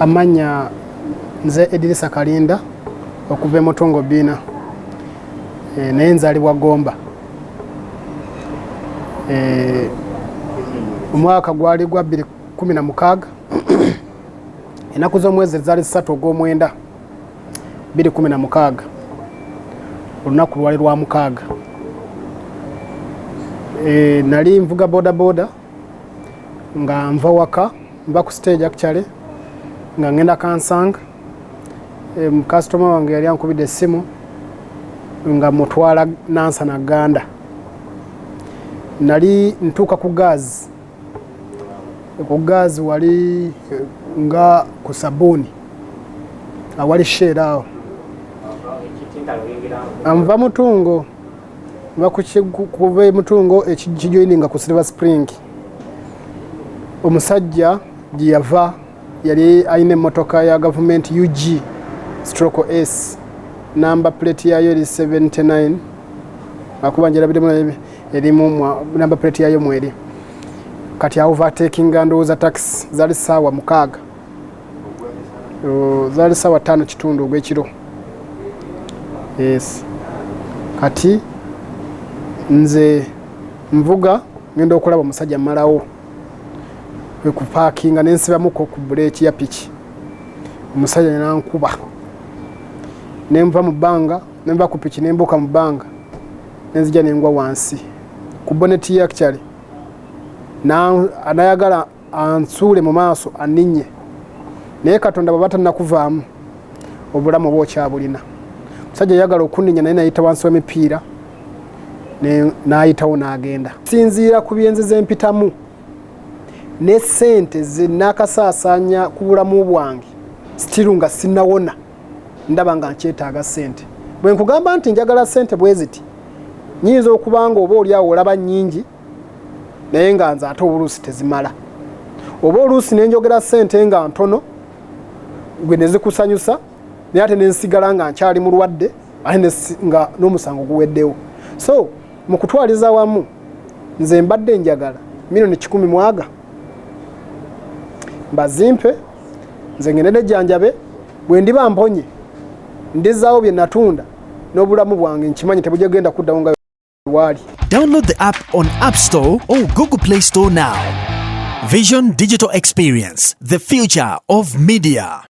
Amanya nze Edirisa Kalinda okuva Mutongo Bina naye nzalibwa Gomba. Omwaka gwali gwa 2016 enaku z'omwezi zaali 3 ogw'omwenda 2016 olunaku lwali lwa mukaaga. Nali nvuga boda boda nga nva waka nva ku stage actually nga ngenda Kansanga. Customer wange yali ankubidde essimu nga mutwala Nansana Ganda. Nali ntuuka ku gazi. Ku gazi wali nga ku sabuni awali share awo. Anva Mutungo nva kuve Mutungo ekijoininga ku Silver Spring. Omusajja gye yava yali ayina emmotoka ya Gavumenti UG/S number plate yayo eri 79 akubanjira bidemu erimu number plate yayo mweri. Kati overtaking ndowooza taxi zali sawa mukaaga. Zali sawa 5 kitundu ogw'ekiro. Yes. Kati nze mvuga ngenda okulaba omusajja mmalawo ku parkinga nensibamuko ku break ya piki. Omusajja nankuba nenva mu bbanga nenva ku piki nembuka mu bbanga nenzija nengwa wansi ku bonnet ya actually anayagala ansuule mu maaso aninye naye Katonda baba tannakuvaamu obulamu bwokyabulina. Omusajja yagala okunninya naye nayita wansi w'emipiira n'ayitawo n'agenda. Sinziira ku byenzi z'empitamu ne ssente ze nakasaasaanya ku bulamu bwange still nga sinnawona ndaba nga nkyetaaga ssente. Bwe nkugamba nti njagala ssente bwe ziti nyinza okubanga oba oli awo olaba nnyingi naye nga nze ate obuluusi tezimala, oba oluusi nenjogera ssente nga ntono gwe ne zikusanyusa naye ate nensigala nga nkyali mulwadde ate nga n'omusango guweddewo. So mu kutwaliza wamu nze mbadde njagala milioni 10 mwaga bazimpe nze ngende jjanjabe bwe ndiba mponye ndizaawo bye natunda n'obulamu bwange nkimanyi tebujagenda kuddawo nga wali. Download the app on App Store or Google Play Store now. Vision Digital Experience, the future of media.